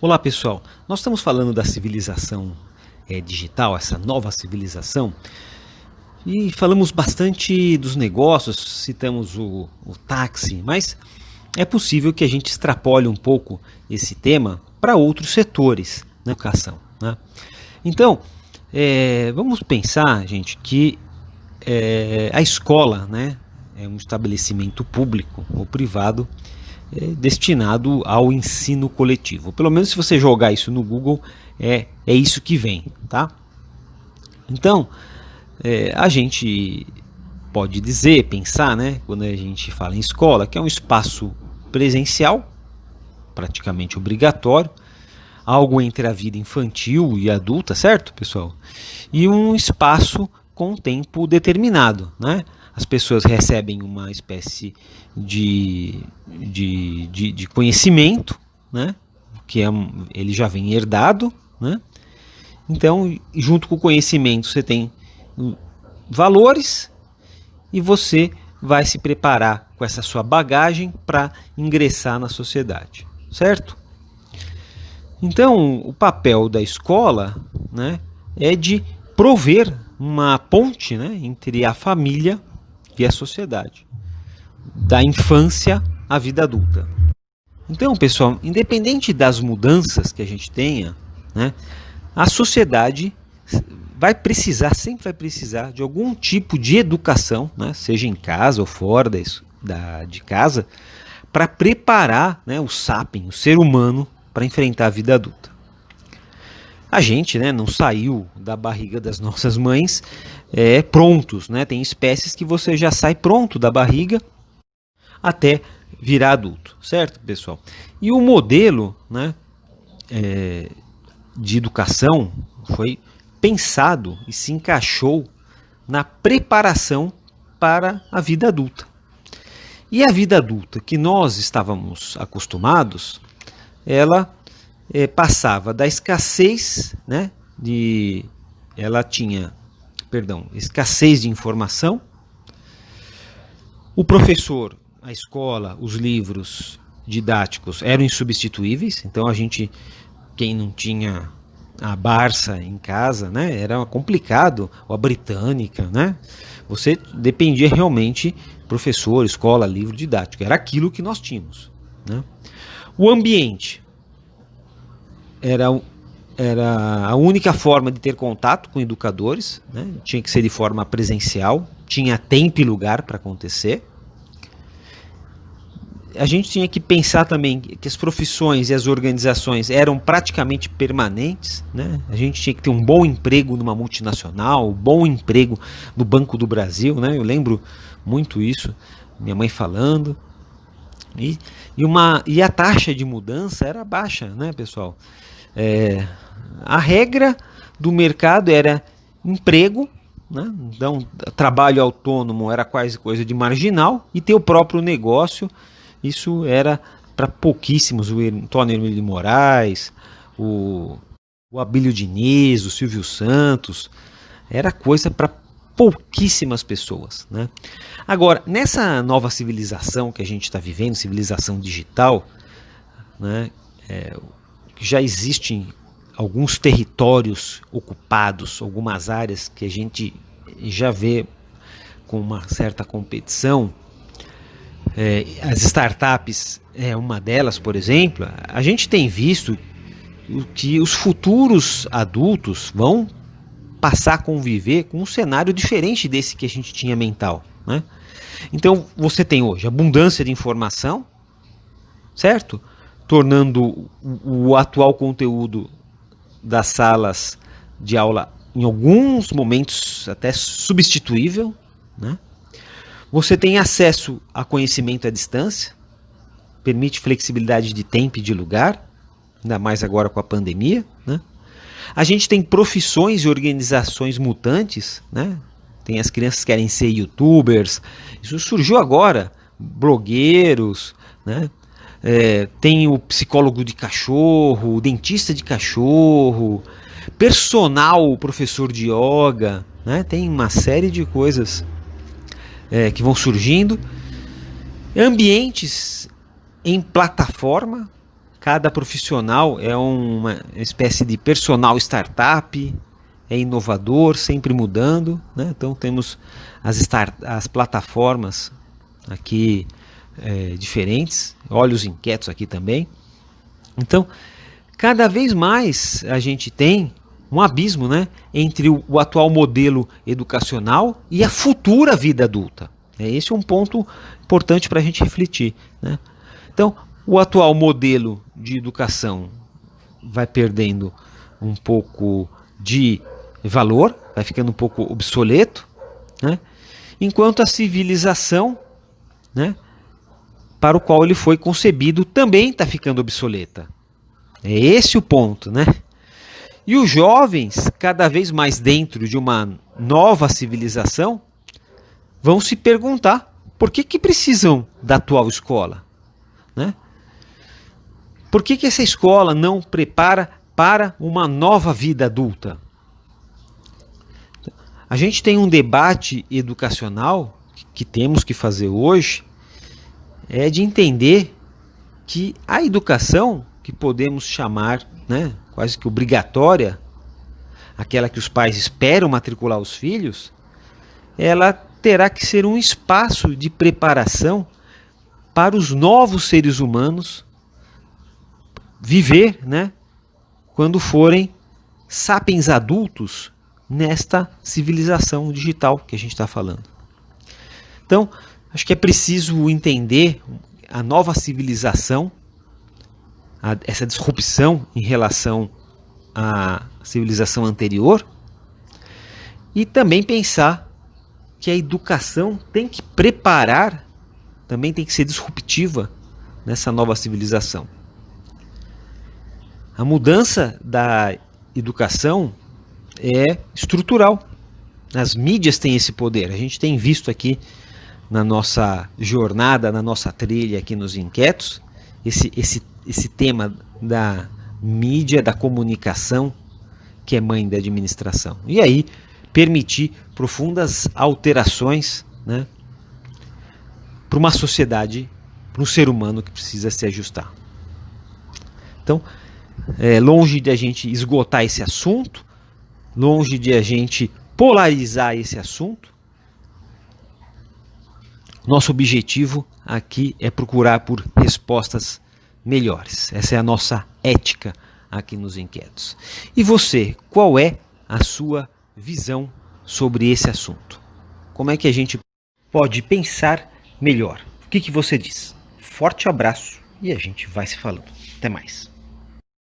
Olá pessoal, nós estamos falando da civilização digital, essa nova civilização, e falamos bastante dos negócios, citamos o táxi, mas é possível que a gente extrapole um pouco esse tema para outros setores na educação, né? Então, vamos pensar, gente, que a escola, né, é um estabelecimento público ou privado destinado ao ensino coletivo. Pelo menos se você jogar isso no Google, é isso que vem, tá? Então, a gente pode dizer, pensar, né, quando a gente fala em escola, que é um espaço presencial, praticamente obrigatório, algo entre a vida infantil e adulta, certo, pessoal? E um espaço com tempo determinado, né? As pessoas recebem uma espécie de conhecimento, né? Que ele já vem herdado, né? Então, junto com o conhecimento, você tem valores e você vai se preparar com essa sua bagagem para ingressar na sociedade, certo? Então, o papel da escola, né, é de prover uma ponte, né, entre a família e a sociedade, da infância à vida adulta. Então, pessoal, independente das mudanças que a gente tenha, né, a sociedade sempre vai precisar de algum tipo de educação, né, seja em casa ou fora de casa, para preparar, né, o sapiens, o ser humano, para enfrentar a vida adulta. A gente, né, não saiu da barriga das nossas mães prontos, né? Tem espécies que você já sai pronto da barriga até virar adulto, certo, pessoal? E o modelo, né, de educação foi pensado e se encaixou na preparação para a vida adulta. E a vida adulta que nós estávamos acostumados, ela passava da escassez, né, escassez de informação. O professor, a escola, os livros didáticos eram insubstituíveis. Então quem não tinha a Barça em casa, né, era complicado, ou a Britânica, né? Você dependia realmente professor, escola, livro didático. Era aquilo que nós tínhamos, né? O ambiente era a única forma de ter contato com educadores, né? Tinha que ser de forma presencial, tinha tempo e lugar para acontecer. A gente tinha que pensar também que as profissões e as organizações eram praticamente permanentes, né? A gente tinha que ter um bom emprego numa multinacional, um bom emprego no Banco do Brasil, né? Eu lembro muito isso, minha mãe falando. E a taxa de mudança era baixa, né, pessoal? A regra do mercado era emprego, né? Então, trabalho autônomo era quase coisa de marginal, e ter o próprio negócio, isso era para pouquíssimos. O Antônio Hermílio de Moraes, o Abílio Diniz, o Silvio Santos, era coisa para pouquíssimas pessoas, né? Agora, nessa nova civilização que a gente está vivendo, civilização digital, né, já existem alguns territórios ocupados, algumas áreas que a gente já vê com uma certa competição. As startups é uma delas, por exemplo. A gente tem visto que os futuros adultos vão passar a conviver com um cenário diferente desse que a gente tinha mental, né? Então você tem hoje abundância de informação, certo? Tornando o atual conteúdo das salas de aula em alguns momentos até substituível, né? Você tem acesso a conhecimento à distância, permite flexibilidade de tempo e de lugar, ainda mais agora com a pandemia, né? A gente tem profissões e organizações mutantes, né? Tem as crianças que querem ser youtubers, isso surgiu agora, blogueiros, né? Tem o psicólogo de cachorro, o dentista de cachorro, personal professor de yoga, né? Tem uma série de coisas que vão surgindo. Ambientes em plataforma, Cada profissional é uma espécie de personal startup, é inovador, sempre mudando, né? Então temos as plataformas aqui diferentes, olhos inquietos aqui também. Então, cada vez mais a gente tem um abismo, né, entre o atual modelo educacional e a futura vida adulta. Esse é um ponto importante para a gente refletir, né? Então, o atual modelo de educação vai perdendo um pouco de valor, vai ficando um pouco obsoleto, né? Enquanto a civilização, né, para o qual ele foi concebido também está ficando obsoleta. É esse o ponto, né? E os jovens, cada vez mais dentro de uma nova civilização, vão se perguntar por que precisam da atual escola, né? Por que essa escola não prepara para uma nova vida adulta? A gente tem um debate educacional que temos que fazer hoje, é de entender que a educação, que podemos chamar, né, quase que obrigatória, aquela que os pais esperam matricular os filhos, ela terá que ser um espaço de preparação para os novos seres humanos viver, né, quando forem sapiens adultos nesta civilização digital que a gente está falando. Então, acho que é preciso entender a nova civilização, essa disrupção em relação à civilização anterior, e também pensar que a educação tem que preparar, também tem que ser disruptiva nessa nova civilização. A mudança da educação é estrutural. As mídias têm esse poder. A gente tem visto aqui na nossa jornada, na nossa trilha aqui nos Inquietos, esse tema da mídia, da comunicação, que é mãe da administração. E aí permitir profundas alterações, né, para uma sociedade, para um ser humano que precisa se ajustar. Então, longe de a gente esgotar esse assunto, longe de a gente polarizar esse assunto, nosso objetivo aqui é procurar por respostas melhores. Essa é a nossa ética aqui nos Inquietos. E você, qual é a sua visão sobre esse assunto? Como é que a gente pode pensar melhor? O que você diz? Forte abraço e a gente vai se falando. Até mais.